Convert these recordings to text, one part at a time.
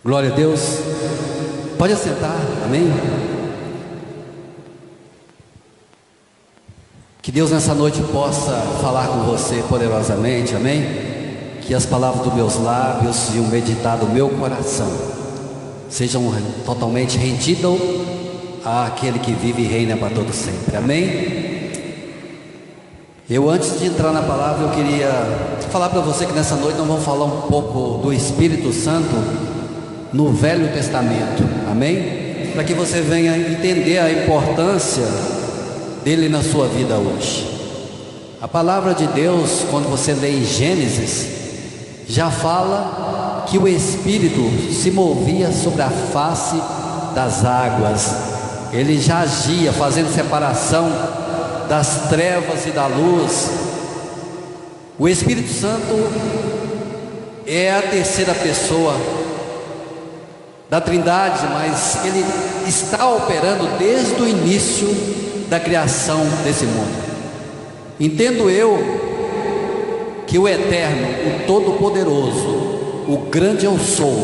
Glória a Deus. Pode assentar, amém? Que Deus nessa noite possa falar com você poderosamente, amém? Que as palavras dos meus lábios e o meditar do meu coração sejam totalmente rendidas àquele que vive e reina para todo sempre, amém? Eu, antes de entrar na palavra, eu queria falar para você que nessa noite nós vamos falar um pouco do Espírito Santo no Velho Testamento, amém? Para que você venha entender a importância dele na sua vida hoje. A palavra de Deus, quando você lê em Gênesis, já fala que o Espírito se movia sobre a face das águas. Ele já agia fazendo separação das trevas e da luz. O Espírito Santo é a terceira pessoa da Trindade, mas ele está operando desde o início da criação desse mundo. Entendo eu que o Eterno, o Todo-Poderoso, o grande eu sou,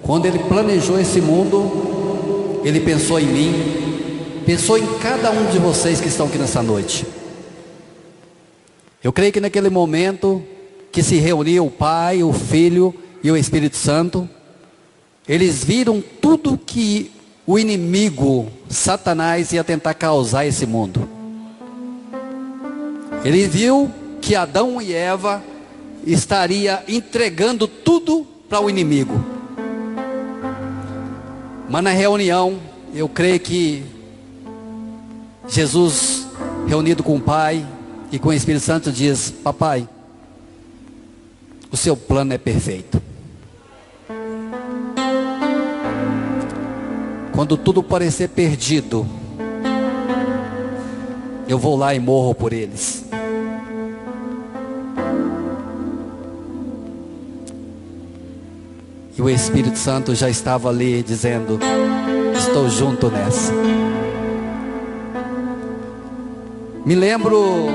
quando ele planejou esse mundo, ele pensou em mim, pensou em cada um de vocês que estão aqui nessa noite. Eu creio que naquele momento que se reuniu o Pai, o Filho e o Espírito Santo, eles viram tudo que o inimigo, Satanás, ia tentar causar esse mundo. Ele viu que Adão e Eva estaria entregando tudo para o inimigo. Mas na reunião, eu creio que Jesus, reunido com o Pai e com o Espírito Santo, diz: papai, o seu plano é perfeito. Quando tudo parecer perdido, eu vou lá e morro por eles. E o Espírito Santo já estava ali dizendo: estou junto nessa. Me lembro,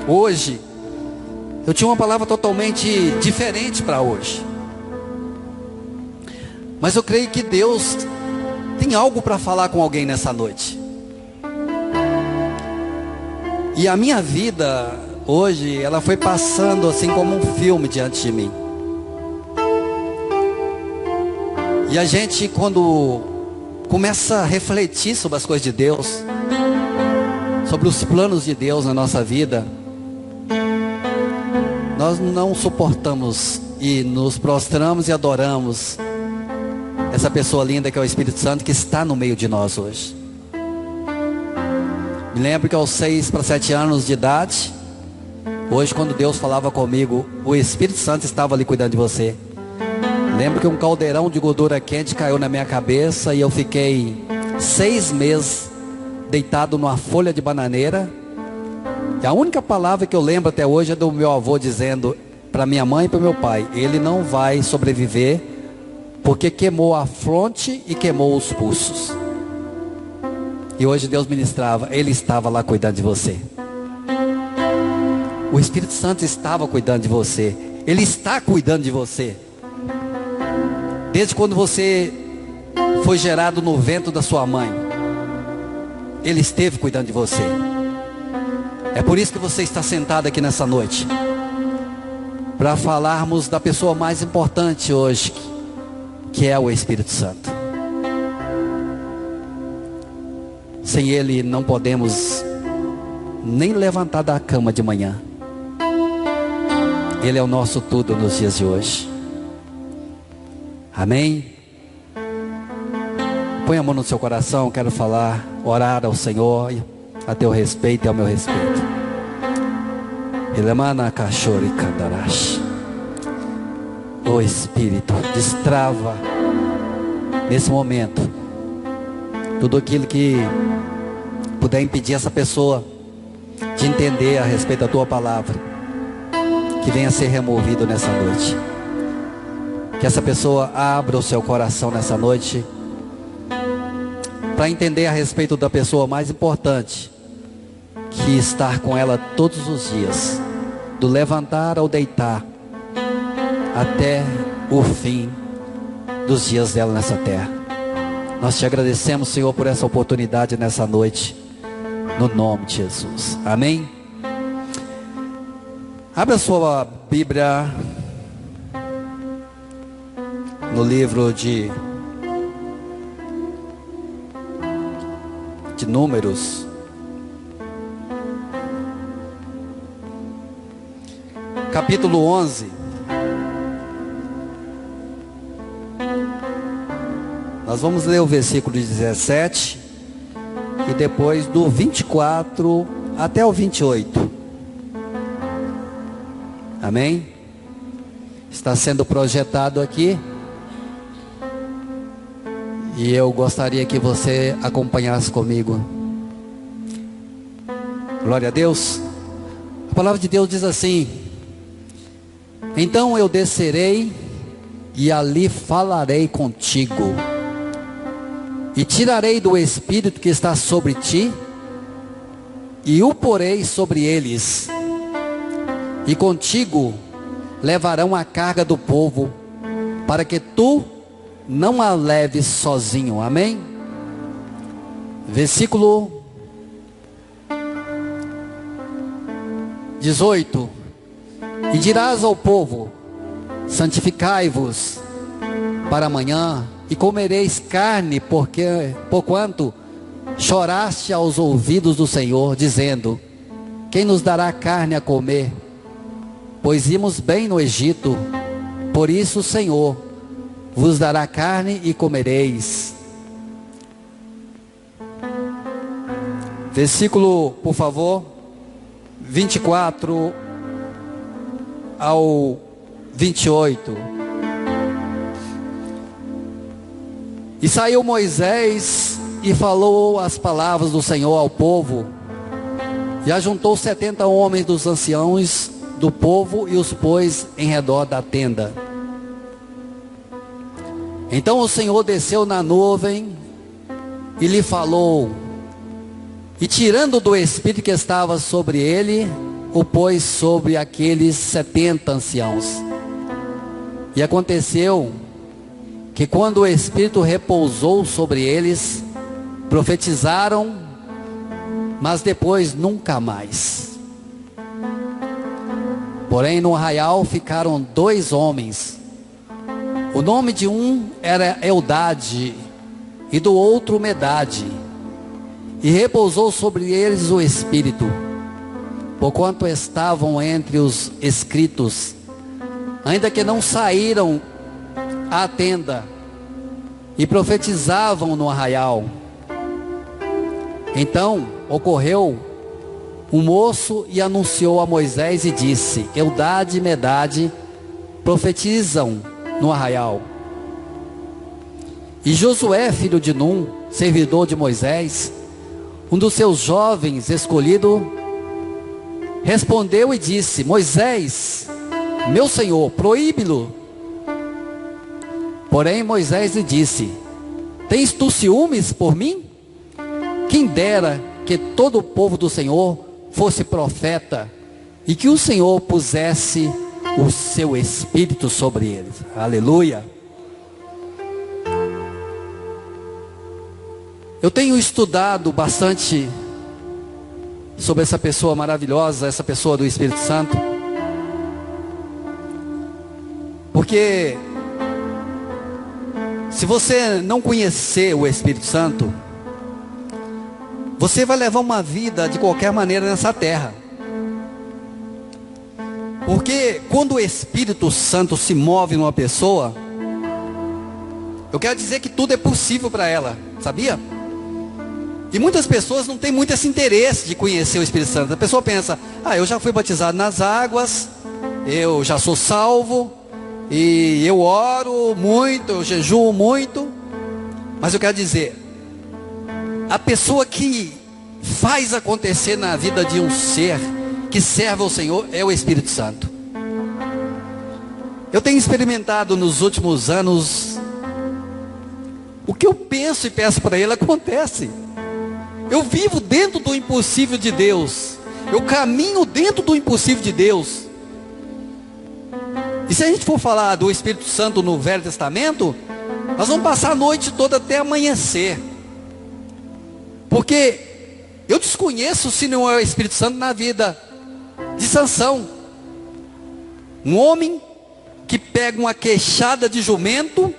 hoje, eu tinha uma palavra totalmente diferente para hoje. Mas eu creio que Deus tem algo para falar com alguém nessa noite. E a minha vida hoje, ela foi passando assim como um filme diante de mim. E a gente, quando começa a refletir sobre as coisas de Deus, sobre os planos de Deus na nossa vida, nós não suportamos e nos prostramos e adoramos essa pessoa linda que é o Espírito Santo, que está no meio de nós hoje. Me lembro que aos 6 para 7 anos de idade, hoje, quando Deus falava comigo, o Espírito Santo estava ali cuidando de você. Lembro que um caldeirão de gordura quente caiu na minha cabeça e eu fiquei 6 meses deitado numa folha de bananeira. E a única palavra que eu lembro até hoje é do meu avô dizendo para minha mãe e para meu pai: ele não vai sobreviver, porque queimou a fronte e queimou os pulsos. E hoje Deus ministrava, ele estava lá cuidando de você. O Espírito Santo estava cuidando de você. Ele está cuidando de você. Desde quando você foi gerado no ventre da sua mãe, ele esteve cuidando de você. É por isso que você está sentado aqui nessa noite, para falarmos da pessoa mais importante hoje, que é o Espírito Santo. Sem ele não podemos nem levantar da cama de manhã. Ele é o nosso tudo nos dias de hoje. Amém? Põe a mão no seu coração. Quero falar, orar ao Senhor a teu respeito e ao meu respeito. Elemana cachorro e candarash. O Espírito, destrava nesse momento tudo aquilo que puder impedir essa pessoa de entender a respeito da tua palavra, que venha a ser removido nessa noite. Que essa pessoa abra o seu coração nessa noite para entender a respeito da pessoa mais importante, que estar com ela todos os dias, do levantar ao deitar, até o fim dos dias dela nessa terra. Nós te agradecemos, Senhor, por essa oportunidade nessa noite, no nome de Jesus, amém? Abra sua Bíblia no livro de Números, capítulo 11. Nós vamos ler o versículo 17 e depois do 24 até o 28. Amém? Está sendo projetado aqui. E eu gostaria que você acompanhasse comigo. Glória a Deus. A palavra de Deus diz assim: então eu descerei e ali falarei contigo, e tirarei do espírito que está sobre ti, e o porei sobre eles, e contigo levarão a carga do povo, para que tu não a leves sozinho, amém? Versículo 18: e dirás ao povo: santificai-vos para amanhã, e comereis carne, porquanto choraste aos ouvidos do Senhor, dizendo: quem nos dará carne a comer? Pois íamos bem no Egito. Por isso o Senhor vos dará carne e comereis. Versículo, por favor, 24 ao 28. E saiu Moisés e falou as palavras do Senhor ao povo, e ajuntou 70 homens dos anciãos do povo e os pôs em redor da tenda. Então o Senhor desceu na nuvem e lhe falou, e tirando do espírito que estava sobre ele, o pôs sobre aqueles 70 anciãos. E aconteceu que quando o espírito repousou sobre eles, profetizaram, mas depois nunca mais. Porém no arraial ficaram 2 homens. O nome de um era Eldade e do outro Medade. E repousou sobre eles o Espírito, porquanto estavam entre os escritos, ainda que não saíram à tenda, e profetizavam no arraial. Então ocorreu um moço e anunciou a Moisés e disse: Eldade e Medade profetizam no arraial. E Josué, filho de Num, servidor de Moisés, um dos seus jovens escolhido, respondeu e disse: Moisés, meu senhor, proíbe-lo. Porém Moisés lhe disse: tens tu ciúmes por mim? Quem dera que todo o povo do Senhor fosse profeta, e que o Senhor pusesse o seu espírito sobre eles. Aleluia. Eu tenho estudado bastante sobre essa pessoa maravilhosa, essa pessoa do Espírito Santo, porque se você não conhecer o Espírito Santo, você vai levar uma vida de qualquer maneira nessa terra. Porque quando o Espírito Santo se move numa pessoa, eu quero dizer que tudo é possível para ela, sabia? E muitas pessoas não têm muito esse interesse de conhecer o Espírito Santo. A pessoa pensa: eu já fui batizado nas águas, eu já sou salvo, e eu oro muito, eu jejuo muito. Mas eu quero dizer, a pessoa que faz acontecer na vida de um ser que serve ao Senhor é o Espírito Santo. Eu tenho experimentado nos últimos anos, o que eu penso e peço para Ele acontece. Eu vivo dentro do impossível de Deus, eu caminho dentro do impossível de Deus. E se a gente for falar do Espírito Santo no Velho Testamento, nós vamos passar a noite toda até amanhecer. Porque eu desconheço se não é o Espírito Santo na vida de Sansão. Um homem que pega uma queixada de jumento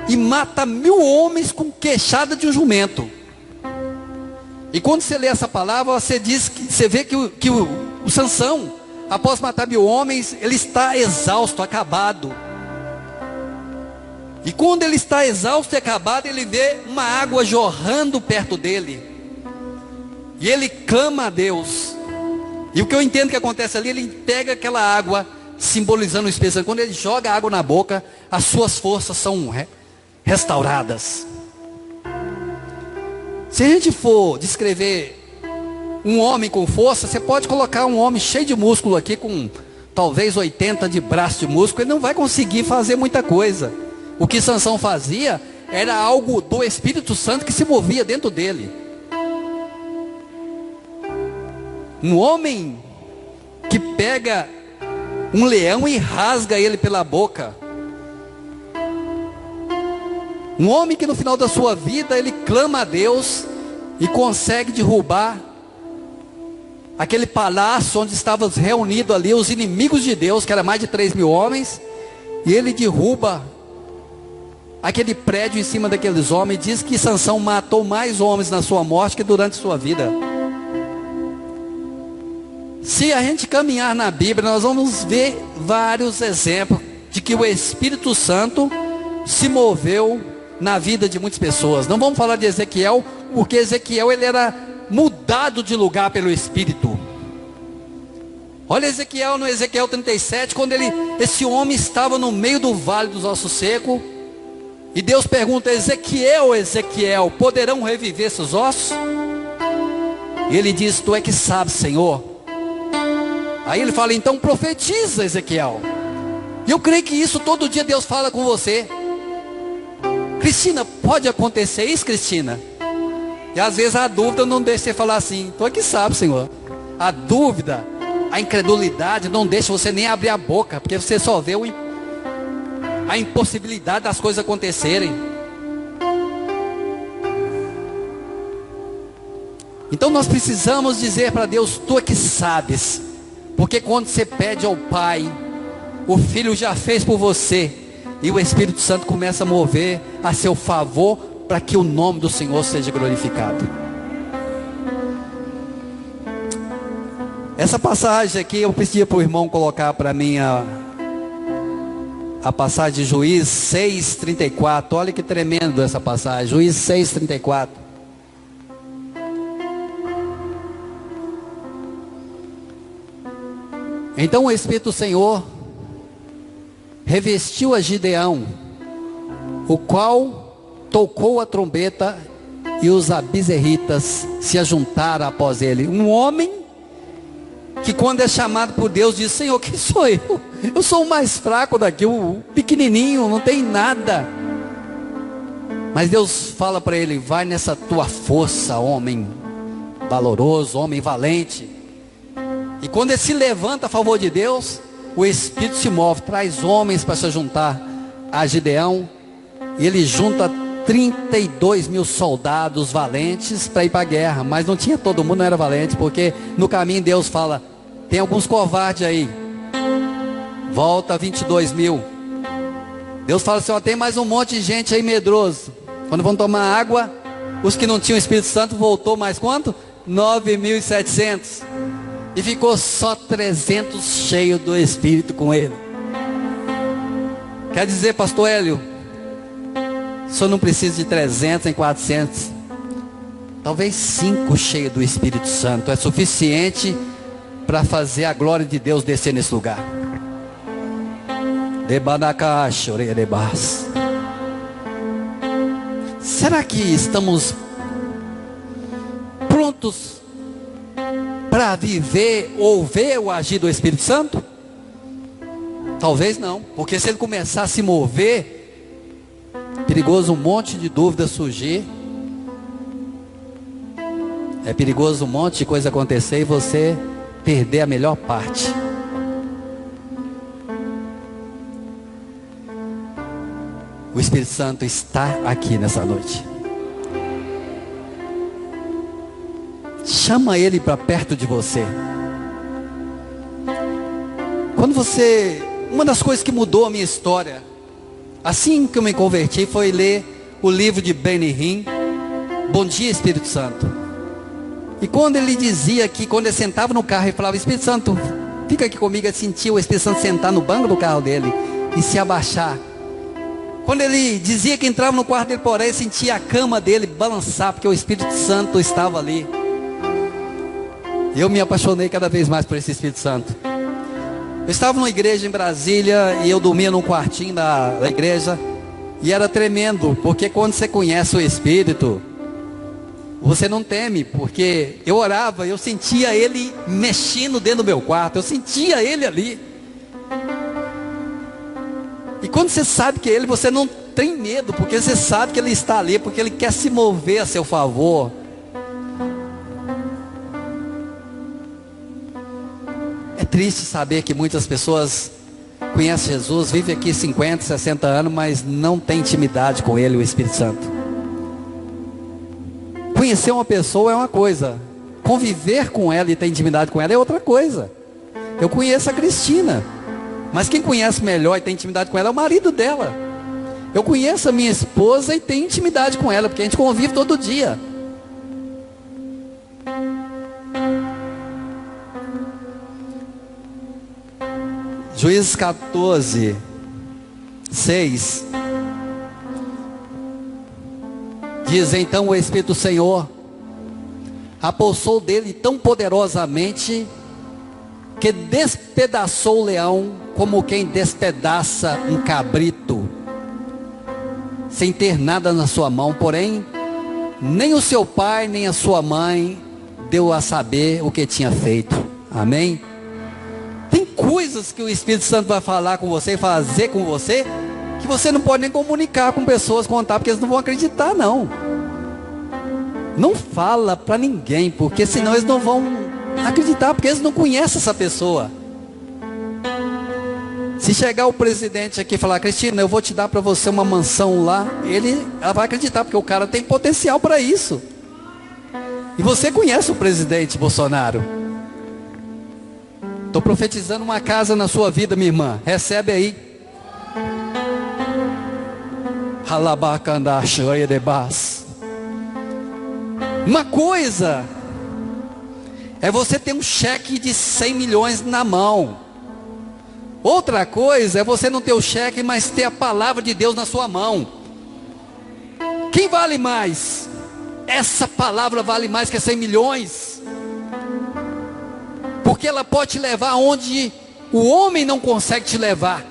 e mata 1000 homens com queixada de um jumento. E quando você lê essa palavra, você vê que o Sansão, após matar 1000 homens, ele está exausto, acabado. E quando ele está exausto e acabado, ele vê uma água jorrando perto dele. E ele clama a Deus. E o que eu entendo que acontece ali, ele pega aquela água, simbolizando o Espírito Santo. Quando ele joga a água na boca, as suas forças são restauradas. Se a gente for descrever um homem com força, você pode colocar um homem cheio de músculo aqui, com talvez 80 de braço de músculo, ele não vai conseguir fazer muita coisa. O que Sansão fazia era algo do Espírito Santo que se movia dentro dele. Um homem que pega um leão e rasga ele pela boca. Um homem que no final da sua vida ele clama a Deus e consegue derrubar aquele palácio onde estavam reunidos ali os inimigos de Deus, que era mais de 3.000 homens, e ele derruba aquele prédio em cima daqueles homens. Diz que Sansão matou mais homens na sua morte que durante sua vida. Se a gente caminhar na Bíblia, nós vamos ver vários exemplos de que o Espírito Santo se moveu na vida de muitas pessoas. Não vamos falar de Ezequiel, porque Ezequiel ele era mudado de lugar pelo Espírito. Olha Ezequiel, no Ezequiel 37, quando esse homem estava no meio do vale dos ossos secos, e Deus pergunta: Ezequiel, Ezequiel, poderão reviver esses ossos? E ele diz: tu é que sabes, Senhor. Aí ele fala: então profetiza, Ezequiel. E eu creio que isso todo dia Deus fala com você. Cristina, pode acontecer isso, Cristina? E às vezes a dúvida não deixa você falar assim: tu é que sabe, Senhor. A dúvida, a incredulidade não deixa você nem abrir a boca, porque você só vê a impossibilidade das coisas acontecerem. Então nós precisamos dizer para Deus: tu é que sabes. Porque quando você pede ao Pai, o Filho já fez por você, e o Espírito Santo começa a mover a seu favor, para que o nome do Senhor seja glorificado. Essa passagem aqui, eu pedia para o irmão colocar para mim a passagem de Juízes 6:34. Olha que tremendo essa passagem, Juízes 6:34. Então o Espírito do Senhor revestiu a Gideão, o qual tocou a trombeta, e os abizerritas se ajuntaram após ele. Um homem que quando é chamado por Deus diz: Senhor, quem sou eu? Eu sou o mais fraco daqui, o pequenininho, não tem nada. Mas Deus fala para ele: vai nessa tua força, homem valoroso, homem valente. E quando ele se levanta a favor de Deus, o Espírito se move, traz homens para se juntar a Gideão, e ele junta 32.000 soldados valentes para ir para a guerra. Mas não tinha todo mundo, não era valente, porque no caminho Deus fala: tem alguns covardes aí, volta 22.000. Deus fala assim: ó, tem mais um monte de gente aí medroso. Quando vão tomar água, os que não tinham Espírito Santo, voltou mais quanto? 9.700. E ficou só 300 cheios do Espírito com ele. Quer dizer, pastor Hélio, o senhor não precisa de 300 nem 400. Talvez 5 cheios do Espírito Santo é suficiente para fazer a glória de Deus descer nesse lugar. Será que estamos prontos para viver ou ver o agir do Espírito Santo? Talvez não, porque se ele começar a se mover, perigoso um monte de dúvidas surgir, é perigoso um monte de coisa acontecer e você perder a melhor parte. O Espírito Santo está aqui nessa noite. Chama Ele para perto de você. Uma das coisas que mudou a minha história, assim que eu me converti, foi ler o livro de Benny Hinn, Bom Dia Espírito Santo. E quando ele dizia que, quando ele sentava no carro e falava, Espírito Santo, fica aqui comigo, ele sentia o Espírito Santo sentar no banco do carro dele e se abaixar. Quando ele dizia que entrava no quarto dele, porém, sentia a cama dele balançar, porque o Espírito Santo estava ali. Eu me apaixonei cada vez mais por esse Espírito Santo. Eu estava numa igreja em Brasília e eu dormia num quartinho da igreja. E era tremendo, porque quando você conhece o Espírito, você não teme, porque eu orava, eu sentia Ele mexendo dentro do meu quarto, eu sentia Ele ali. E quando você sabe que é Ele, você não tem medo, porque você sabe que Ele está ali, porque Ele quer se mover a seu favor. É triste saber que muitas pessoas conhecem Jesus, vivem aqui 50, 60 anos, mas não tem intimidade com Ele, o Espírito Santo. Conhecer uma pessoa é uma coisa, conviver com ela e ter intimidade com ela é outra coisa. Eu conheço a Cristina, mas quem conhece melhor e tem intimidade com ela é o marido dela. Eu conheço a minha esposa e tenho intimidade com ela, porque a gente convive todo dia. Juízes 14, 6 diz: então o Espírito do Senhor apossou dele tão poderosamente que despedaçou o leão como quem despedaça um cabrito, sem ter nada na sua mão. Porém, nem o seu pai nem a sua mãe deu a saber o que tinha feito. Amém? Tem coisas que o Espírito Santo vai falar com você, fazer com você, que você não pode nem comunicar com pessoas, contar, porque eles não vão acreditar, não. Não fala para ninguém, porque senão eles não vão acreditar, porque eles não conhecem essa pessoa. Se chegar o presidente aqui e falar: Cristina, eu vou te dar para você uma mansão lá, ela vai acreditar, porque o cara tem potencial para isso. E você conhece o presidente Bolsonaro. Estou profetizando uma casa na sua vida, minha irmã. Recebe aí. Uma coisa é você ter um cheque de 100 milhões na mão. Outra coisa é você não ter o cheque, mas ter a palavra de Deus na sua mão. Quem vale mais? Essa palavra vale mais que 100 milhões. Porque ela pode te levar aonde o homem não consegue te levar.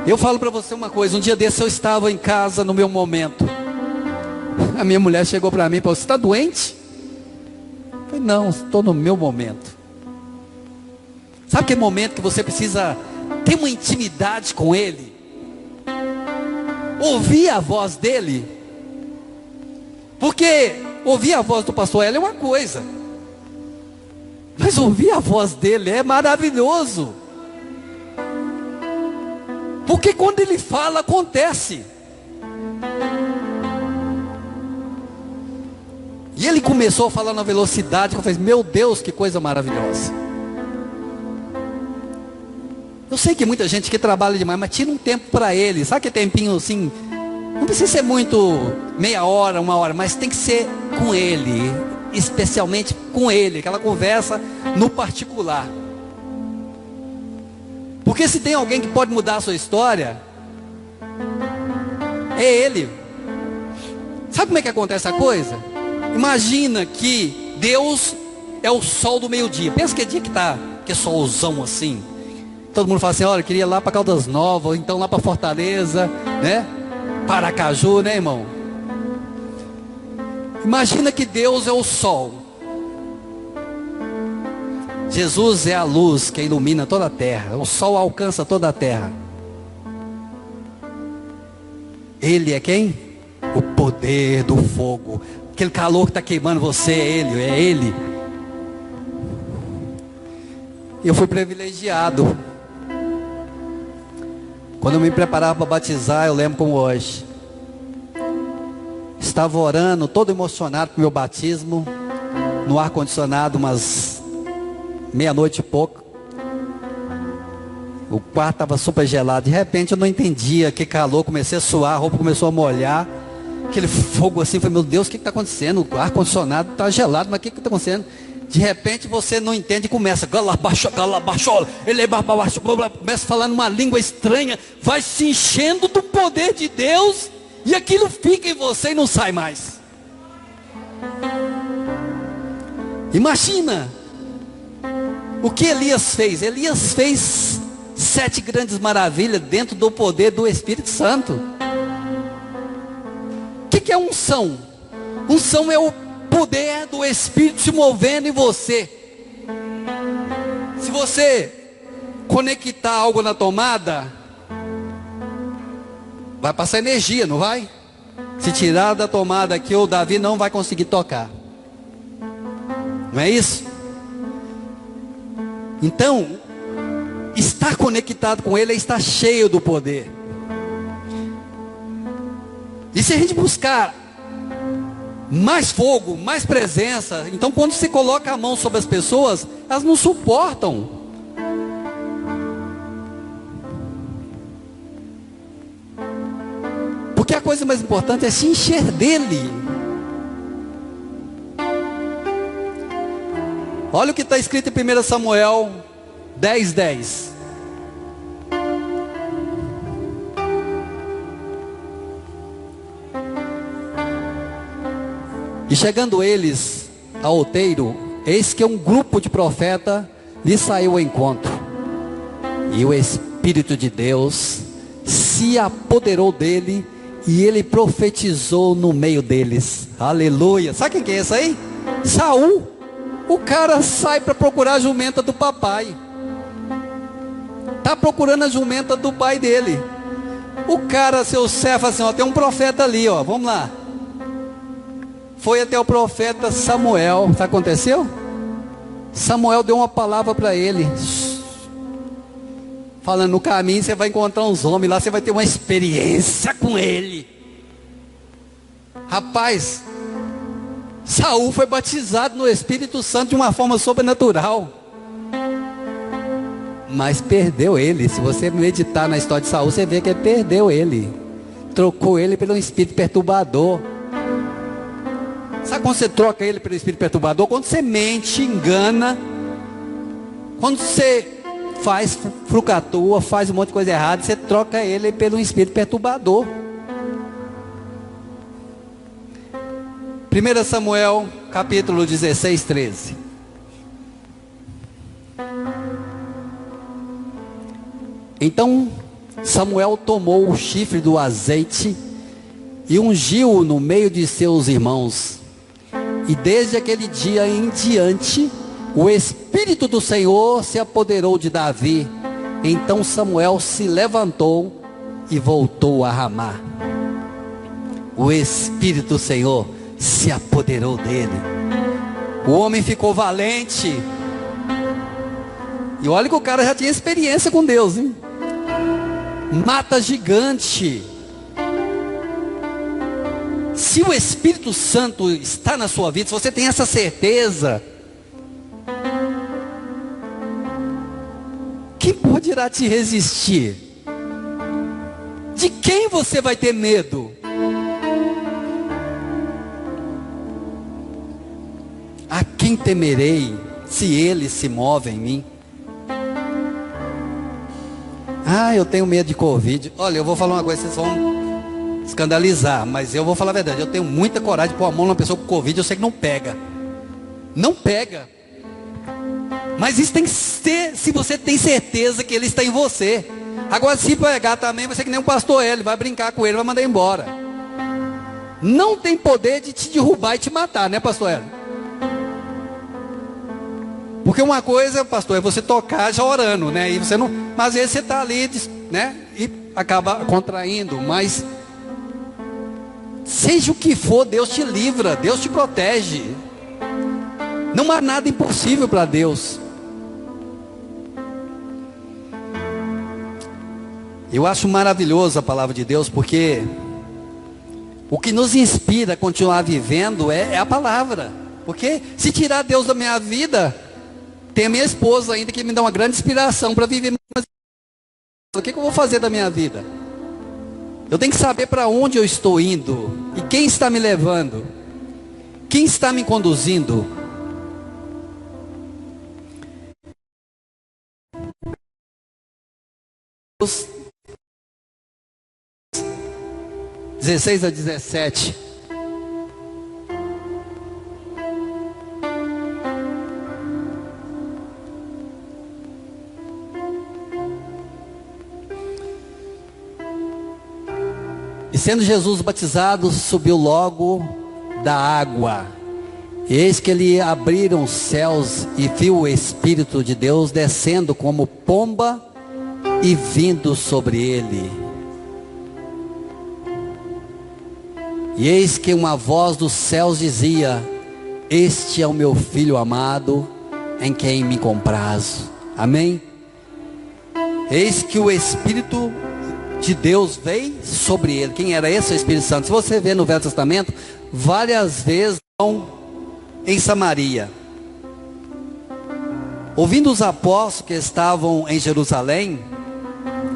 Eu falo para você uma coisa. Um dia desse eu estava em casa no meu momento. A minha mulher chegou para mim e falou: você está doente? Eu falei: não, estou no meu momento. Sabe aquele momento que você precisa ter uma intimidade com Ele? Ouvir a voz dEle? Porque ouvir a voz do pastor Hélio é uma coisa, mas ouvir a voz dele é maravilhoso. Porque quando ele fala, acontece. E ele começou a falar na velocidade que eu falei: meu Deus, que coisa maravilhosa. Eu sei que muita gente que trabalha demais, mas tira um tempo para ele. Sabe que tempinho assim? Não precisa ser muito, meia hora, uma hora, mas tem que ser com Ele, especialmente com Ele, aquela conversa no particular. Porque se tem alguém que pode mudar a sua história, é Ele. Sabe como é que acontece a coisa? Imagina que Deus é o sol do meio-dia. Pensa que é dia que está, que é solzão assim. Todo mundo fala assim: olha, eu queria ir lá para Caldas Novas, ou então lá para Fortaleza, né? Paracaju, né, irmão? Imagina que Deus é o sol. Jesus é a luz que ilumina toda a terra. O sol alcança toda a terra. Ele é quem? O poder do fogo. Aquele calor que está queimando você, é Ele. Eu fui privilegiado. Quando eu me preparava para batizar, eu lembro como hoje. Estava orando, todo emocionado com o meu batismo, no ar-condicionado, umas meia-noite e pouco. O quarto estava super gelado. De repente eu não entendia, que calor, comecei a suar, a roupa começou a molhar. Aquele fogo assim, falei, meu Deus, o que está acontecendo? O ar-condicionado está gelado, mas o que está acontecendo? De repente você não entende e começa, começa a falar numa língua estranha, vai se enchendo do poder de Deus, e aquilo fica em você e não sai mais. Imagina o que Elias fez. Elias fez 7 grandes maravilhas dentro do poder do Espírito Santo. O que é unção? Unção é o poder do Espírito se movendo em você. Se você conectar algo na tomada, vai passar energia, não vai? Se tirar da tomada aqui, o Davi não vai conseguir tocar. Não é isso? Então, estar conectado com Ele é estar cheio do poder. E se a gente buscar mais fogo, mais presença, então quando você coloca a mão sobre as pessoas, elas não suportam. Porque a coisa mais importante é se encher dele. Olha o que está escrito em 1 Samuel 10:10. E chegando eles ao outeiro, eis que um grupo de profetas lhe saiu ao encontro. E o Espírito de Deus se apoderou dele, e ele profetizou no meio deles. Aleluia. Sabe quem é esse aí? Saul. O cara sai para procurar a jumenta do papai. Está procurando a jumenta do pai dele. O cara, seu servo, assim, ó, tem um profeta ali, ó, vamos lá. Foi até o profeta Samuel. Sabe o que aconteceu? Samuel deu uma palavra para ele, falando, no caminho você vai encontrar uns homens lá, você vai ter uma experiência com ele. Rapaz, Saul foi batizado no Espírito Santo de uma forma sobrenatural, mas perdeu ele. Se você meditar na história de Saul, você vê que ele perdeu ele, trocou ele pelo espírito perturbador. Sabe quando você troca ele pelo espírito perturbador? Quando você mente, engana, quando você faz frucatua, faz um monte de coisa errada, você troca ele pelo espírito perturbador. 1 Samuel capítulo 16:13. Então Samuel tomou o chifre do azeite e ungiu-o no meio de seus irmãos. E desde aquele dia em diante, o Espírito do Senhor se apoderou de Davi. Então Samuel se levantou e voltou a Ramá. O Espírito do Senhor se apoderou dele. O homem ficou valente. E olha que o cara já tinha experiência com Deus, hein? Mata gigante. Se o Espírito Santo está na sua vida, se você tem essa certeza, quem poderá te resistir? De quem você vai ter medo? A quem temerei, se ele se move em mim? Ah, eu tenho medo de Covid. Olha, eu vou falar uma coisa, vocês vão escandalizar, mas eu vou falar a verdade. Eu tenho muita coragem de pôr a mão numa pessoa com Covid. Eu sei que não pega. Não pega. Mas isso tem que ser, se você tem certeza que ele está em você. Agora, se pegar também, vai ser que nem um pastor ele vai brincar com ele, vai mandar embora. Não tem poder de te derrubar e te matar, né, pastor Hélio? Porque uma coisa, pastor, é você tocar já orando, né? E você não, mas às vezes você está ali, né? E acaba contraindo. Mas seja o que for, Deus te livra, Deus te protege. Não há nada impossível para Deus. Eu acho maravilhoso a palavra de Deus, porque o que nos inspira a continuar vivendo é a palavra. Porque se tirar Deus da minha vida, tem a minha esposa ainda que me dá uma grande inspiração para viver. O que eu vou fazer da minha vida? Eu tenho que saber para onde eu estou indo e quem está me levando, quem está me conduzindo. Os 16 a 17. E sendo Jesus batizado, subiu logo da água. Eis que lhe abriram os céus e viu o Espírito de Deus descendo como pomba e vindo sobre ele. E eis que uma voz dos céus dizia: este é o meu Filho amado, em quem me comprazo. Amém? Eis que o Espírito de Deus veio sobre ele. Quem era esse? O Espírito Santo. Se você vê no Velho Testamento, várias vezes em Samaria. Ouvindo os apóstolos que estavam em Jerusalém,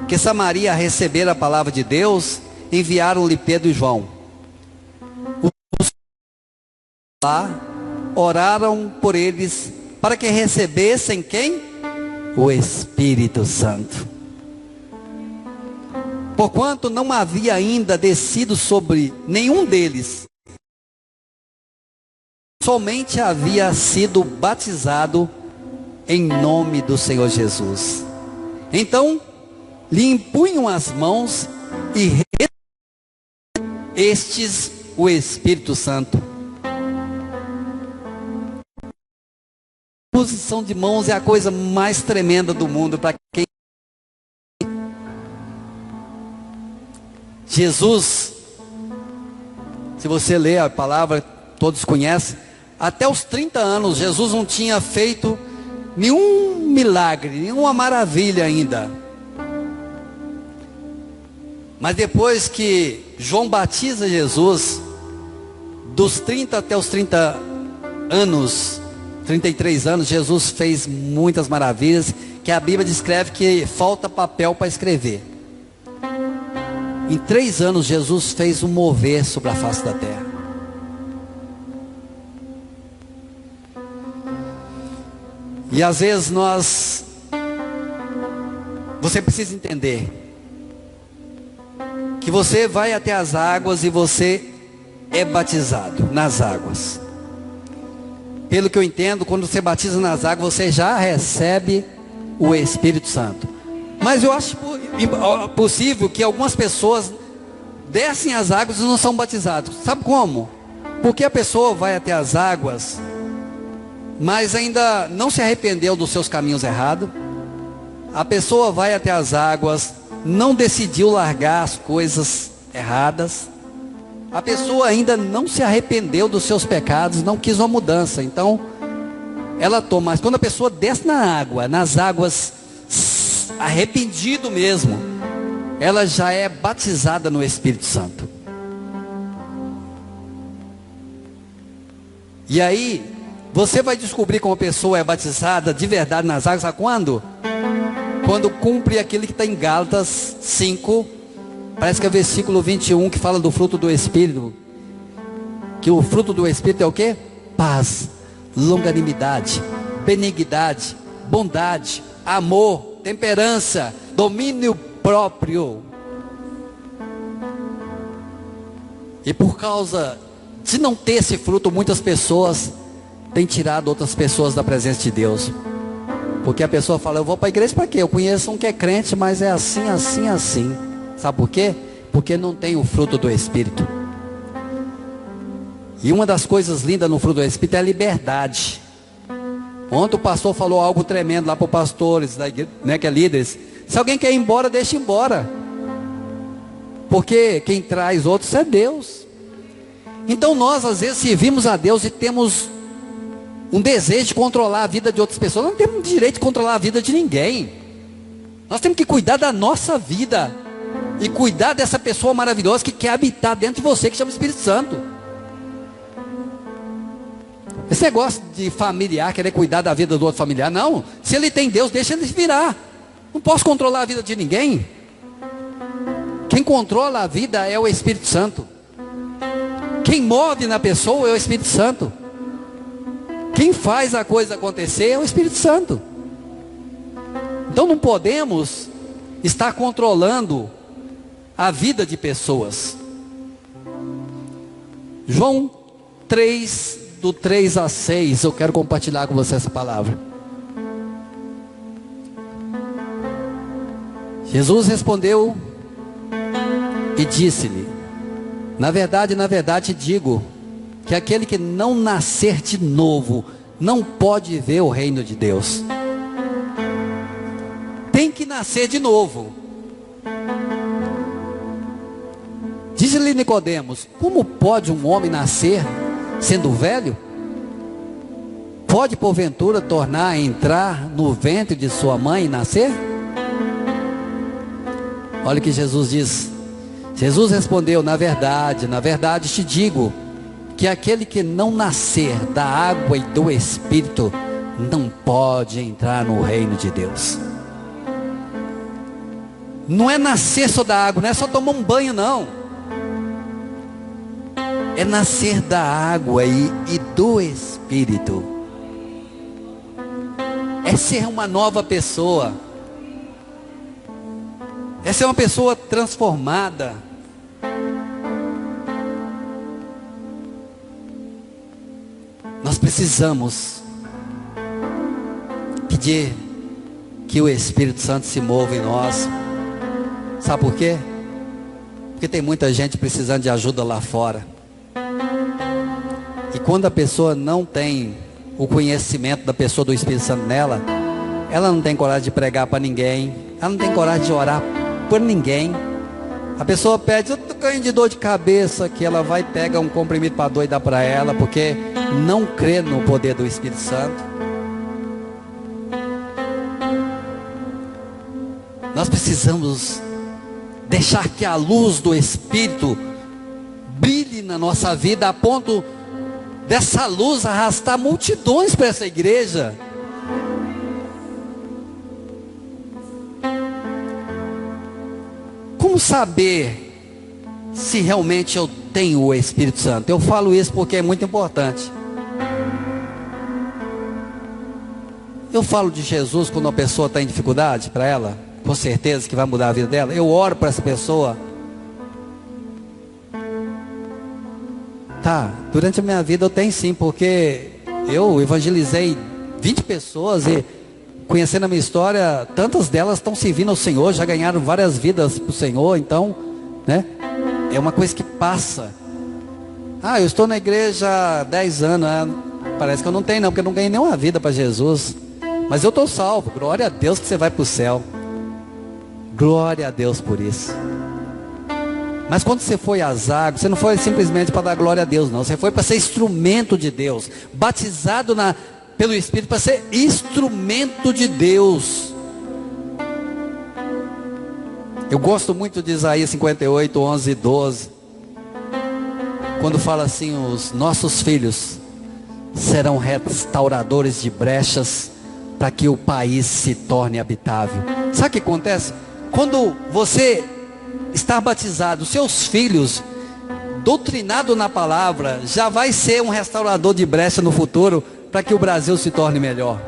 que Samaria recebera a palavra de Deus, enviaram-lhe Pedro e João. Os lá oraram por eles para que recebessem quem? O Espírito Santo. Porquanto não havia ainda descido sobre nenhum deles, somente havia sido batizado em nome do Senhor Jesus. Então lhe impunham as mãos e estes o Espírito Santo. A posição de mãos é a coisa mais tremenda do mundo para quem. Jesus, se você ler a palavra, todos conhecem, até os 30 anos Jesus não tinha feito nenhum milagre, nenhuma maravilha ainda. Mas depois que João batiza Jesus, dos 30 até os 30 anos, 33 anos, Jesus fez muitas maravilhas, que a Bíblia descreve que falta papel para escrever. Em 3 anos Jesus fez um mover sobre a face da terra. E às vezes você precisa entender que você vai até as águas e você é batizado nas águas. Pelo que eu entendo, quando você batiza nas águas, você já recebe o Espírito Santo. Mas eu acho possível que algumas pessoas descem as águas e não são batizados. Sabe como? Porque a pessoa vai até as águas, mas ainda não se arrependeu dos seus caminhos errados. A pessoa vai até as águas, não decidiu largar as coisas erradas. A pessoa ainda não se arrependeu dos seus pecados, não quis uma mudança. Então, ela toma. Mas quando a pessoa desce na água, nas águas, arrependido mesmo, ela já é batizada no Espírito Santo. E aí, você vai descobrir como a pessoa é batizada de verdade nas águas, sabe quando? Quando cumpre aquilo que está em Gálatas 5, parece que é versículo 21, que fala do fruto do Espírito. Que o fruto do Espírito é o quê? Paz, longanimidade, benignidade, bondade, amor, temperança, domínio próprio. E por causa de não ter esse fruto, muitas pessoas têm tirado outras pessoas da presença de Deus. Porque a pessoa fala: eu vou para a igreja para quê? Eu conheço um que é crente, mas é assim, assim, assim. Sabe por quê? Porque não tem o fruto do Espírito. E uma das coisas lindas no fruto do Espírito é a liberdade. Ontem o pastor falou algo tremendo lá para os pastores, né, que é líderes. Se alguém quer ir embora, deixa ir embora. Porque quem traz outros é Deus. Então nós às vezes servimos a Deus e temos um desejo de controlar a vida de outras pessoas. Nós não temos direito de controlar a vida de ninguém. Nós temos que cuidar da nossa vida. e cuidar dessa pessoa maravilhosa que quer habitar dentro de você, que chama Espírito Santo. Esse negócio de familiar, querer cuidar da vida do outro familiar, não. Se ele tem Deus, deixa ele virar. Não posso controlar a vida de ninguém. Quem controla a vida é o Espírito Santo. Quem move na pessoa é o Espírito Santo. Quem faz a coisa acontecer é o Espírito Santo. Então não podemos estar controlando a vida de pessoas. João 3, do 3 a 6, eu quero compartilhar com você essa palavra. Jesus respondeu e disse-lhe: na verdade digo, que aquele que não nascer de novo, não pode ver o reino de Deus. Tem que nascer de novo. Diz-lhe Nicodemos: como pode um homem nascer sendo velho? Pode porventura tornar a entrar no ventre de sua mãe e nascer? Olha o que Jesus diz. Jesus respondeu: na verdade te digo, que aquele que não nascer da água e do Espírito, não pode entrar no reino de Deus. Não é nascer só da água, não é só tomar um banho, não. É nascer da água e do Espírito. É ser uma nova pessoa. É ser uma pessoa transformada. Nós precisamos pedir que o Espírito Santo se mova em nós. Sabe por quê? Porque tem muita gente precisando de ajuda lá fora. E quando a pessoa não tem o conhecimento da pessoa do Espírito Santo nela, ela não tem coragem de pregar para ninguém, ela não tem coragem de orar por ninguém. A pessoa pede: eu estou ganhando de dor de cabeça, que ela vai pegar um comprimido para dor e dar para ela, porque não crê no poder do Espírito Santo. Nós precisamos deixar que a luz do Espírito brilhe na nossa vida, a ponto dessa luz arrastar multidões para essa igreja. Como saber se realmente eu tenho o Espírito Santo? Eu falo isso porque é muito importante. Eu falo de Jesus quando uma pessoa está em dificuldade para ela, com certeza que vai mudar a vida dela. Eu oro para essa pessoa. Tá, durante a minha vida eu tenho sim, porque eu evangelizei 20 pessoas e, conhecendo a minha história, tantas delas estão servindo ao Senhor, já ganharam várias vidas para o Senhor. Então, né, é uma coisa que passa. Ah, eu estou na igreja há 10 anos, parece que eu não tenho não, porque eu não ganhei nenhuma vida para Jesus. Mas eu estou salvo, glória a Deus que você vai para o céu. Glória a Deus por isso. Mas quando você foi às águas, você não foi simplesmente para dar glória a Deus, não. Você foi para ser instrumento de Deus, batizado pelo Espírito, para ser instrumento de Deus. Eu gosto muito de Isaías 58, 11 e 12, quando fala assim: os nossos filhos serão restauradores de brechas, para que o país se torne habitável. Sabe o que acontece? Quando você está batizado, seus filhos, doutrinado na palavra, já vai ser um restaurador de brecha no futuro, para que o Brasil se torne melhor.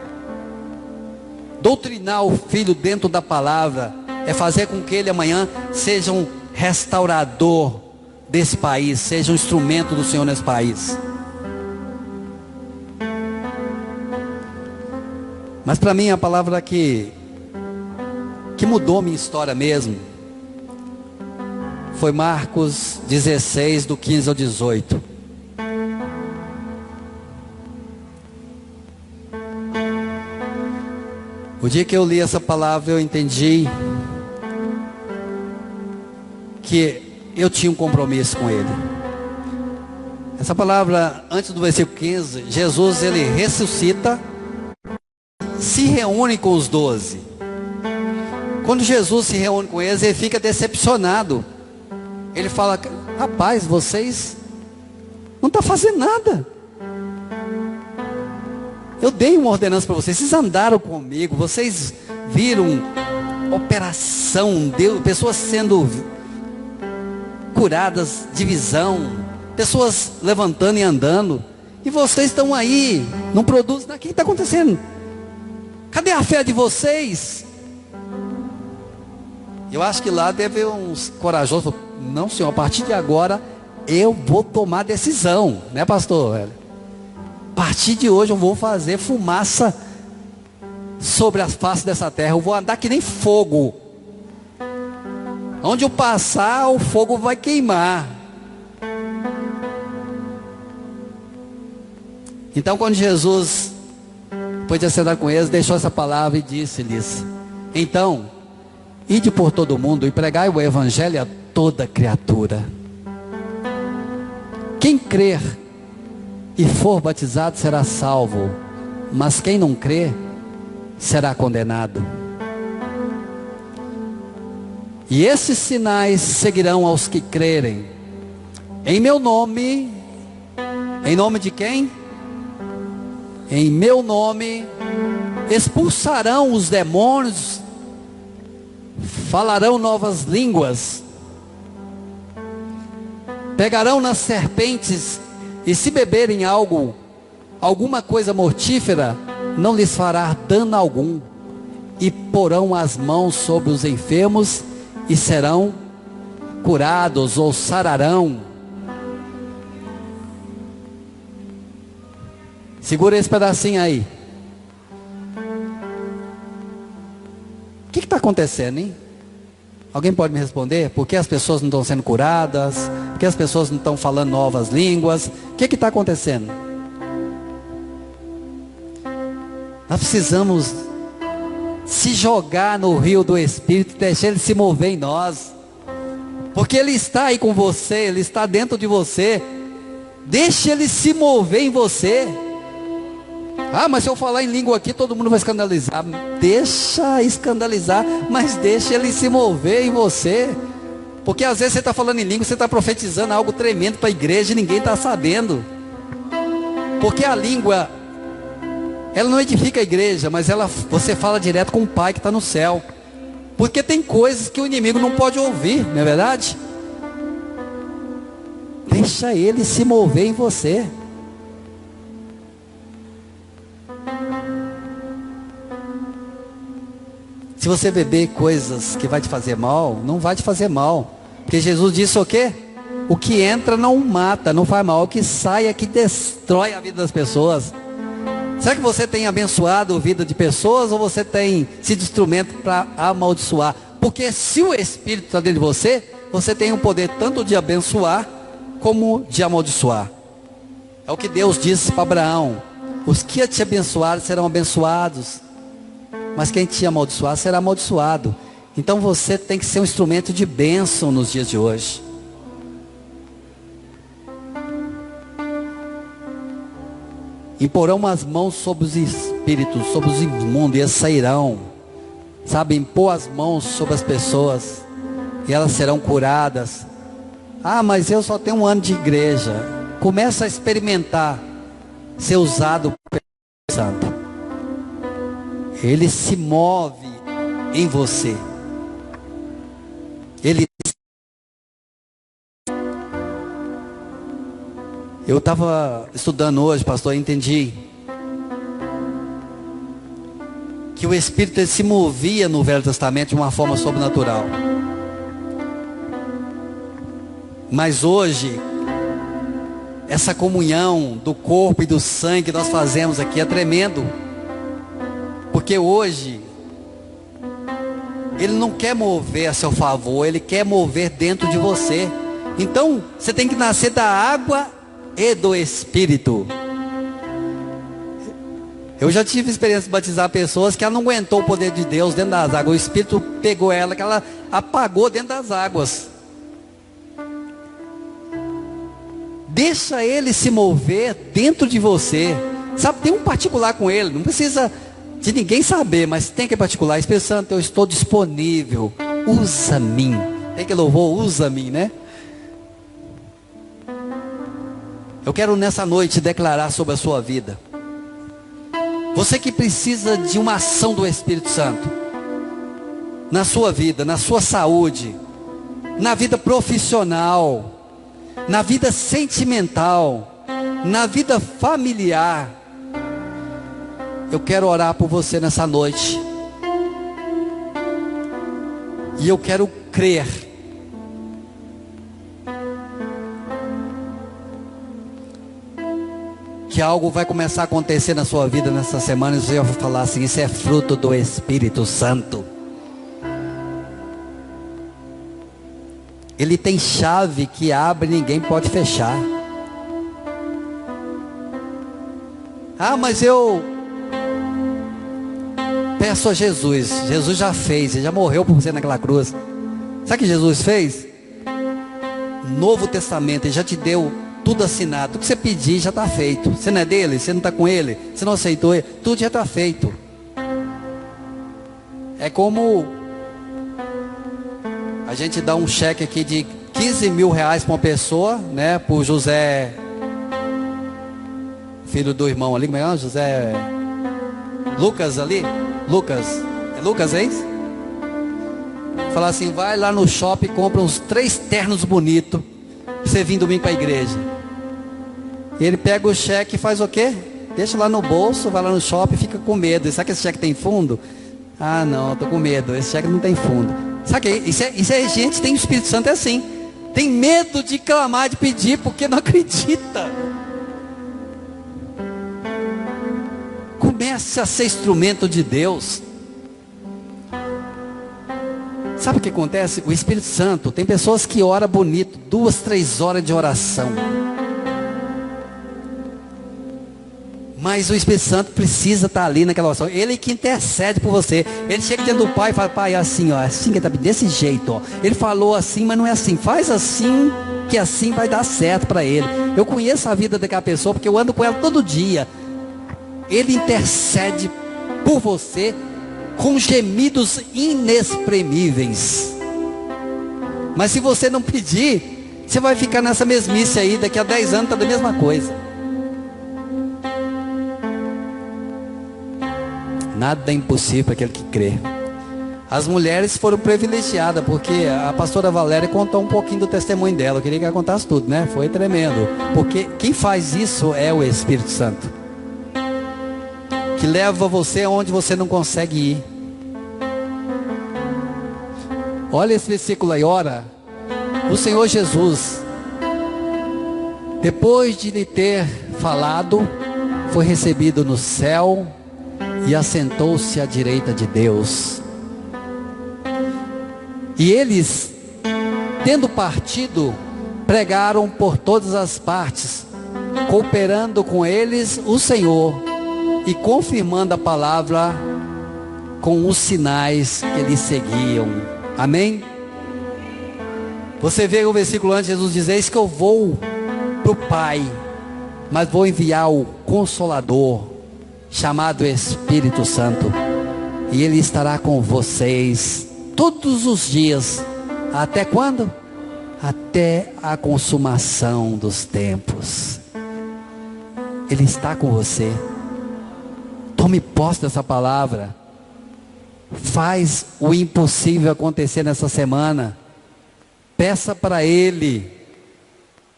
Doutrinar o filho dentro da palavra é fazer com que ele amanhã seja um restaurador desse país, seja um instrumento do Senhor nesse país. Mas para mim a palavra que mudou minha história mesmo foi Marcos 16, do 15 ao 18. O dia que eu li essa palavra, eu entendi que eu tinha um compromisso com Ele. Essa palavra, antes do versículo 15, Jesus, Ele ressuscita, se reúne com os 12. Quando Jesus se reúne com eles, ele fica decepcionado. Ele fala: rapaz, vocês não estão fazendo nada. Eu dei uma ordenança para vocês andaram comigo, vocês viram operação, pessoas sendo curadas de visão, pessoas levantando e andando, e vocês estão aí, não produzem nada. O que está acontecendo? Cadê a fé de vocês? Eu acho que lá deve uns corajosos. Não, senhor, a partir de agora eu vou tomar decisão, né, pastor? A partir de hoje eu vou fazer fumaça sobre a face dessa terra. Eu vou andar que nem fogo. Onde eu passar, o fogo vai queimar. Então, quando Jesus, depois de acenar com eles, deixou essa palavra e disse-lhes: então, ide por todo o mundo e pregai o evangelho a toda criatura. Quem crer e for batizado será salvo, mas quem não crer será condenado. E esses sinais seguirão aos que crerem. Em meu nome, em nome de quem? Em meu nome expulsarão os demônios, falarão novas línguas, pegarão nas serpentes, e se beberem alguma coisa mortífera, não lhes fará dano algum, e porão as mãos sobre os enfermos e serão curados ou sararão. Segura esse pedacinho aí. O que está acontecendo, hein? Alguém pode me responder? Por que as pessoas não estão sendo curadas? Por que as pessoas não estão falando novas línguas? O que está acontecendo? Nós precisamos se jogar no rio do Espírito, deixar ele se mover em nós, porque ele está aí com você, ele está dentro de você. Deixe ele se mover em você. Ah, mas se eu falar em língua aqui, todo mundo vai escandalizar. Deixa escandalizar, mas deixa ele se mover em você. Porque às vezes você está falando em língua, você está profetizando algo tremendo para a igreja e ninguém está sabendo. Porque a língua, ela não edifica a igreja, mas você fala direto com o Pai que está no céu. Porque tem coisas que o inimigo não pode ouvir, não é verdade? Deixa ele se mover em você. Se você beber coisas que vai te fazer mal, não vai te fazer mal. Porque Jesus disse o quê? O que entra não mata, não faz mal. O que sai é que destrói a vida das pessoas. Será que você tem abençoado a vida de pessoas, ou você tem sido instrumento para amaldiçoar? Porque se o Espírito está dentro de você, você tem o poder tanto de abençoar como de amaldiçoar. É o que Deus disse para Abraão: os que te abençoarem serão abençoados, mas quem te amaldiçoar será amaldiçoado. Então você tem que ser um instrumento de bênção nos dias de hoje. Imporão as mãos sobre os espíritos, sobre os imundos, e eles sairão. Sabe, impor as mãos sobre as pessoas e elas serão curadas. Ah, mas eu só tenho 1 ano de igreja. Começa a experimentar ser usado pelo Espírito Santo. Ele se move em você. Eu estava estudando hoje, pastor, e entendi que o Espírito ele se movia no Velho Testamento de uma forma sobrenatural. Mas hoje, essa comunhão do corpo e do sangue que nós fazemos aqui é tremendo. Porque hoje, Ele não quer mover a seu favor, Ele quer mover dentro de você. Então, você tem que nascer da água e do Espírito. Eu já tive experiência de batizar pessoas que ela não aguentou o poder de Deus dentro das águas. O Espírito pegou ela, que ela apagou dentro das águas. Deixa Ele se mover dentro de você. Sabe, tem um particular com Ele. Não precisa de ninguém saber, mas tem que particular. Espírito Santo, eu estou disponível, usa-me. Tem que louvor, usa-me, né? Eu quero nessa noite declarar sobre a sua vida. Você que precisa de uma ação do Espírito Santo na sua vida, na sua saúde, na vida profissional, na vida sentimental, na vida familiar. Eu quero orar por você nessa noite. E eu quero crer que algo vai começar a acontecer na sua vida nessa semana. E você vai falar assim: isso é fruto do Espírito Santo. Ele tem chave que abre e ninguém pode fechar. Ah, mas eu peço a Jesus. Jesus já fez, ele já morreu por você naquela cruz. Sabe o que Jesus fez? Novo Testamento, ele já te deu tudo assinado. Tudo que você pedir já está feito. Você não é dele, você não está com ele, você não aceitou ele, tudo já está feito. É como a gente dá um cheque aqui de 15 mil reais para uma pessoa, né? Para o José, filho do irmão ali, como é? José Lucas ali. Lucas, é Lucas, é isso? Falar assim: vai lá no shopping e compra uns 3 ternos bonitos para você vir domingo para a igreja. E ele pega o cheque e faz o quê? Deixa lá no bolso, vai lá no shopping e fica com medo. E sabe que esse cheque tem fundo? Ah, não, eu tô com medo, esse cheque não tem fundo. Sabe que isso é gente, tem o Espírito Santo, é assim. Tem medo de clamar, de pedir, porque não acredita. Comece a ser instrumento de Deus. Sabe o que acontece? O Espírito Santo, tem pessoas que oram bonito, 2, 3 horas de oração. Mas o Espírito Santo precisa estar ali naquela oração. Ele que intercede por você. Ele chega diante do Pai e fala: Pai, é assim, ó, assim que ele está desse jeito, ó. Ele falou assim, mas não é assim. Faz assim, que assim vai dar certo para ele. Eu conheço a vida daquela pessoa, porque eu ando com ela todo dia. Ele intercede por você com gemidos inexprimíveis. Mas se você não pedir, você vai ficar nessa mesmice aí. Daqui a 10 anos está da mesma coisa. Nada é impossível para aquele que crê. As mulheres foram privilegiadas, porque a pastora Valéria contou um pouquinho do testemunho dela. Eu queria que ela contasse tudo, né? Foi tremendo. Porque quem faz isso é o Espírito Santo, que leva você aonde você não consegue ir. Olha esse versículo aí, ora. O Senhor Jesus, depois de lhe ter falado, foi recebido no céu e assentou-se à direita de Deus. E eles, tendo partido, pregaram por todas as partes, cooperando com eles o Senhor e confirmando a palavra com os sinais que lhe seguiam. Amém? Você vê o versículo antes, Jesus diz: eis que eu vou para o Pai, mas vou enviar o Consolador, chamado Espírito Santo, e ele estará com vocês todos os dias. Até quando? Até a consumação dos tempos. Ele está com você. Tome posse dessa palavra. Faz o impossível acontecer nessa semana. Peça para Ele: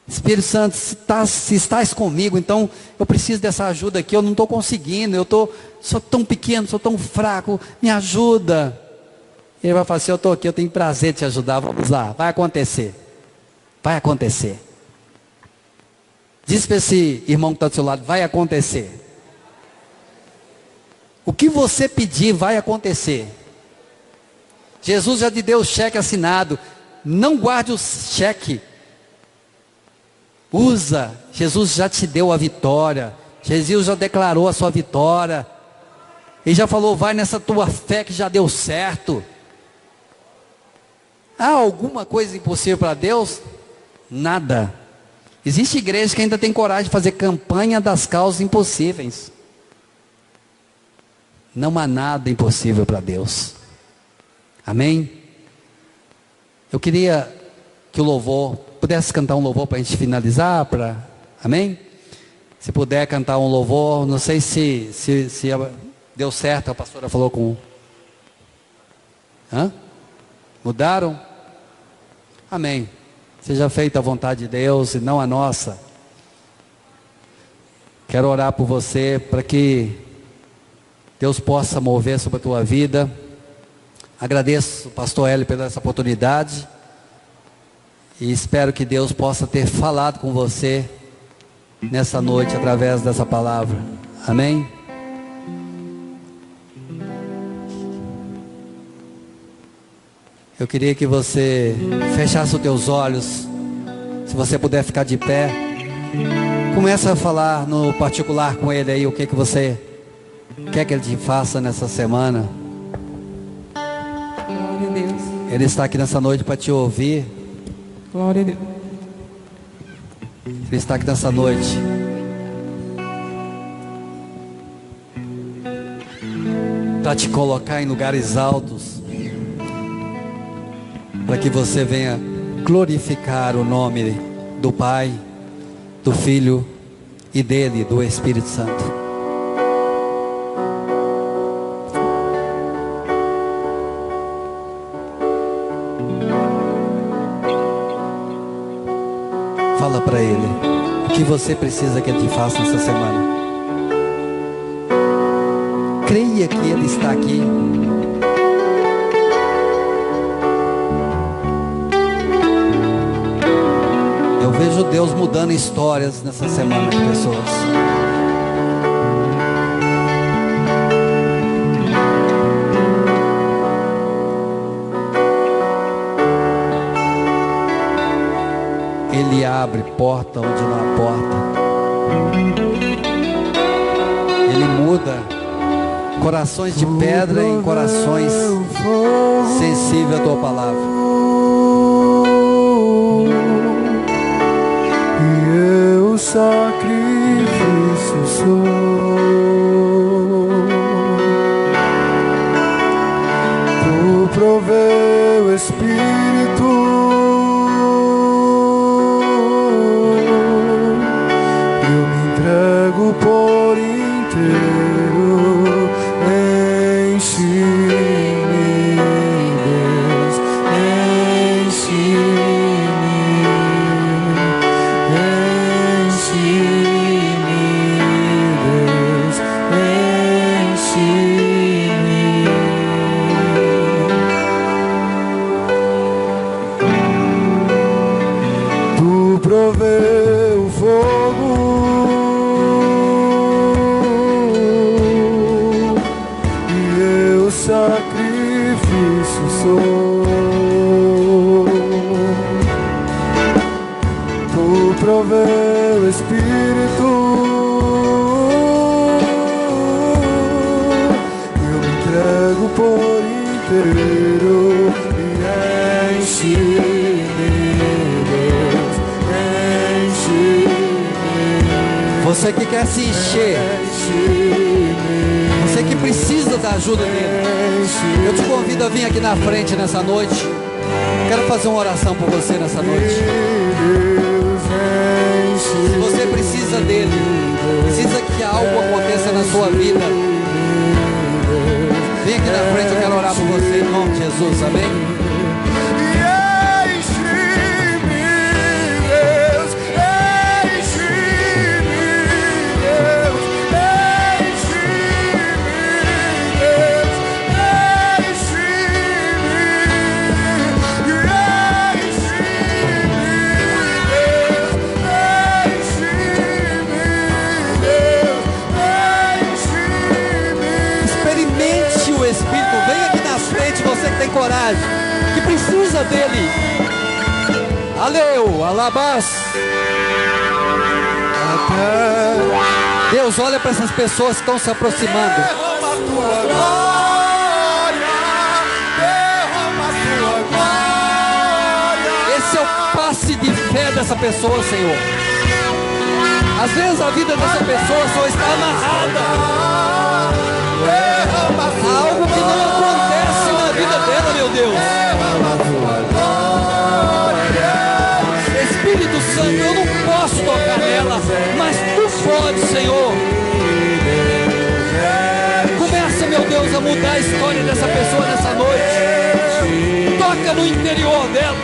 Espírito Santo, se estás comigo, então eu preciso dessa ajuda aqui. Eu não estou conseguindo, sou tão pequeno, sou tão fraco, me ajuda. Ele vai falar assim: eu estou aqui, eu tenho prazer de te ajudar. Vamos lá, vai acontecer. Vai acontecer. Diz para esse irmão que está do seu lado: vai acontecer. O que você pedir vai acontecer. Jesus já te deu o cheque assinado. Não guarde o cheque. Usa. Jesus já te deu a vitória. Jesus já declarou a sua vitória. Ele já falou: vai nessa tua fé que já deu certo. Há alguma coisa impossível para Deus? Nada. Existe igreja que ainda tem coragem de fazer campanha das causas impossíveis. Não há nada impossível para Deus. Amém? Eu queria que o louvor, pudesse cantar um louvor para a gente finalizar, amém? Se puder cantar um louvor, não sei se deu certo, a pastora falou com... Mudaram? Amém. Seja feita a vontade de Deus e não a nossa. Quero orar por você para que Deus possa mover sobre a tua vida. Agradeço, pastor Hélio, pela essa oportunidade. E espero que Deus possa ter falado com você nessa noite através dessa palavra. Amém? Eu queria que você fechasse os teus olhos. Se você puder ficar de pé, começa a falar no particular com ele aí o que você quer que ele te faça nessa semana. Glória a Deus. Ele está aqui nessa noite para te ouvir. Glória a Deus. Ele está aqui nessa noite para te colocar em lugares altos, para que você venha glorificar o nome do Pai, do Filho e dele, do Espírito Santo. Fala para ele o que você precisa que ele te faça nessa semana. Creia que ele está aqui. Eu vejo Deus mudando histórias nessa semana de pessoas. Ele abre porta onde não há porta. Ele muda corações de pedra em corações sensíveis à tua palavra. O sacrifício sou. Tu provê o Espírito, eu me entrego por inteiro. Enche-me, Deus, enche-me. Provê o fogo e eu sacrifício sou. Tu provê o Espírito, eu me entrego por inteiro e enche-me. Você que quer se encher, você que precisa da ajuda dele, eu te convido a vir aqui na frente nessa noite. Quero fazer uma oração por você nessa noite. Se você precisa dele, precisa que algo aconteça na sua vida, vem aqui na frente, eu quero orar por você em nome de Jesus, amém? Coragem, que precisa dele. Aleu, alabás. Deus, olha para essas pessoas que estão se aproximando. Derrama a tua glória, derrama a tua glória. Esse é o passe de fé dessa pessoa, Senhor. Às vezes a vida dessa pessoa só está amarrada derrama Há algo que não acontece na vida dela, meu Deus. Espírito Santo, eu não posso tocar nela, mas tu pode, Senhor. Começa, meu Deus, a mudar a história dessa pessoa nessa noite. Toca no interior dela.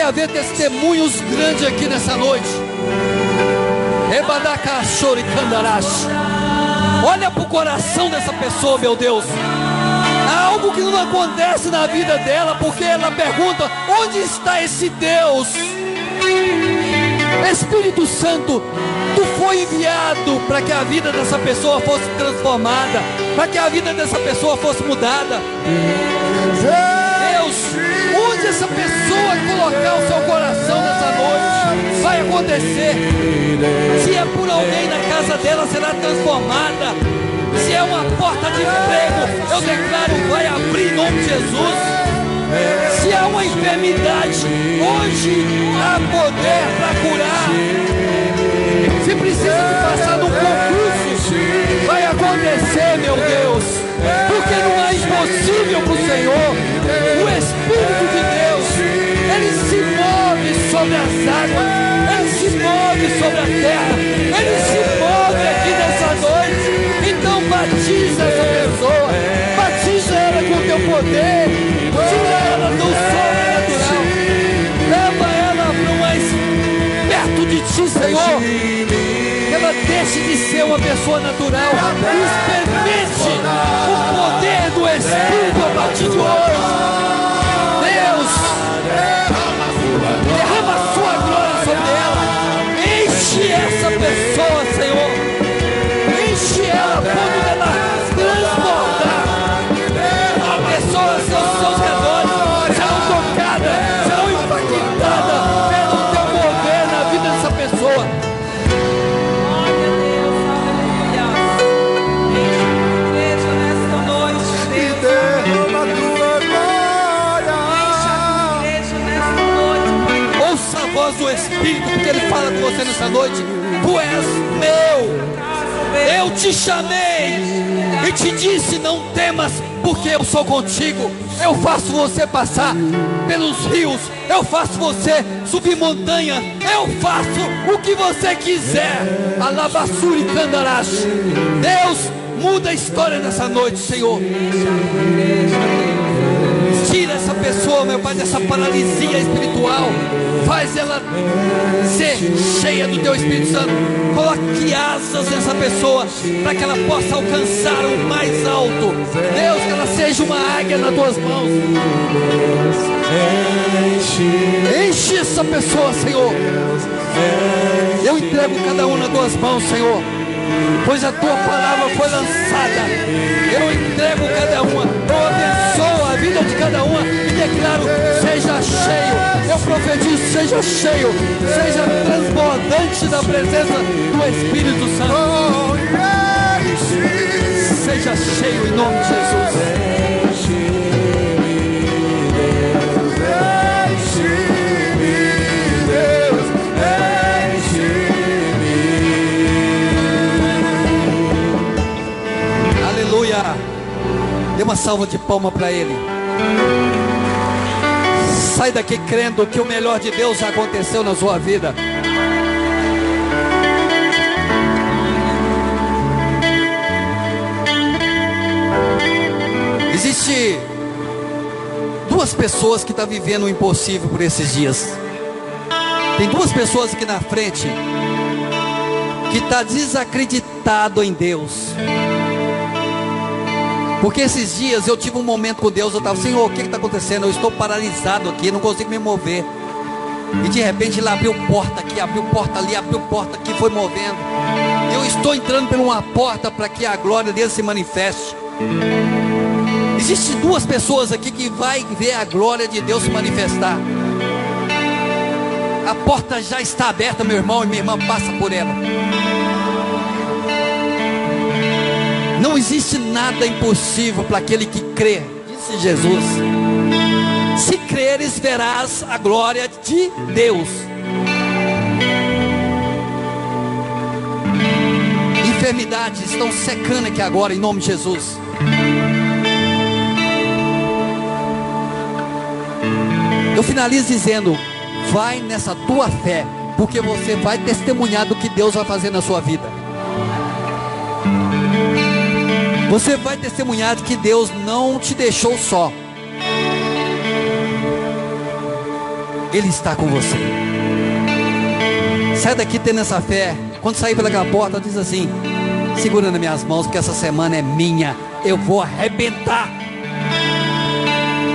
Haver testemunhos grandes aqui nessa noite. Ebadacachori Candarash. Olha para o coração dessa pessoa, meu Deus. Há algo que não acontece na vida dela, porque ela pergunta: onde está esse Deus? Espírito Santo, tu foi enviado para que a vida dessa pessoa fosse transformada, para que a vida dessa pessoa fosse mudada. Deus, onde essa pessoa colocar o seu coração nessa noite, vai acontecer. Se é por alguém na casa dela, será transformada. Se é uma porta de emprego, eu declaro, vai abrir em nome de Jesus. Se há uma enfermidade, hoje há poder para curar. Se precisa de passar num concurso, vai acontecer, meu Deus, porque não é impossível para o Senhor. O Espírito de Deus, Ele se move sobre as águas, Ele se move sobre a terra, Ele se move aqui nessa noite. Então batiza essa pessoa, batiza ela com o teu poder, tira ela do sobrenatural, leva ela para mais perto de ti, Senhor. Que ela deixe de ser uma pessoa natural e experimente o poder do Espírito a partir de hoje. Deus, derrama a sua glória sobre ela, enche essa pessoa, Senhor, enche ela quando ela transbordar. Pessoas aos seus redores serão tocadas, serão impactadas pelo teu poder na vida dessa pessoa. Glória a Deus, aleluia. Enche a igreja nesta noite, Deus. derrama a tua glória. Enche a igreja nesta noite, Pai. Ouça a voz do Espírito, porque Ele fala com você nessa noite. Tu és meu. Eu te chamei e te disse: não temas, porque eu sou contigo. Eu faço você passar pelos rios, eu faço você subir montanha, eu faço o que você quiser. Alabassuri Candarash. Deus, muda a história nessa noite, Senhor. Tira essa pessoa, meu Pai, dessa paralisia espiritual. Faz ela ser cheia do Teu Espírito Santo. Coloque asas nessa pessoa, para que ela possa alcançar o mais alto. Deus, que ela seja uma águia nas Tuas mãos. Enche essa pessoa, Senhor. Eu entrego cada um nas Tuas mãos, Senhor, pois a Tua palavra foi lançada. Eu entrego cada uma, eu abençoo a vida de cada uma e declaro: seja cheio. Eu profetizo: seja cheio, seja transbordante da presença do Espírito Santo. Seja cheio em nome de Jesus. Dê uma salva de palma para Ele. Sai daqui crendo que o melhor de Deus aconteceu na sua vida. Existe duas pessoas que estão vivendo o impossível por esses dias. Tem duas pessoas aqui na frente que está desacreditado em Deus. Porque esses dias eu tive um momento com Deus. Eu estava: Senhor, o que está acontecendo? Eu estou paralisado aqui, não consigo me mover. E de repente ele abriu porta aqui, abriu porta ali, abriu porta aqui, foi movendo. Eu estou entrando por uma porta para que a glória dele se manifeste. Existem duas pessoas aqui que vai ver a glória de Deus se manifestar. A porta já está aberta, meu irmão e minha irmã, passa por ela. Não existe nada impossível para aquele que crê, disse Jesus. Se creres, verás a glória de Deus. Enfermidades estão secando aqui agora, em nome de Jesus. Eu finalizo dizendo: vai nessa tua fé, porque você vai testemunhar do que Deus vai fazer na sua vida. Você vai testemunhar de que Deus não te deixou só. Ele está com você. Sai daqui tendo essa fé. Quando sair pelaquela porta, diz assim: segura nas minhas mãos, porque essa semana é minha. Eu vou arrebentar.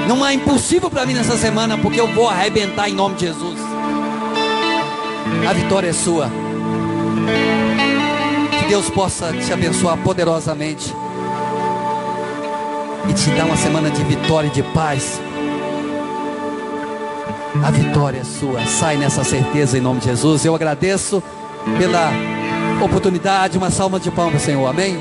Não é impossível para mim nessa semana, porque eu vou arrebentar em nome de Jesus. A vitória é sua. Que Deus possa te abençoar poderosamente e te dar uma semana de vitória e de paz. A vitória é sua. Sai nessa certeza em nome de Jesus. Eu agradeço pela oportunidade. Uma salva de palmas, Senhor. Amém.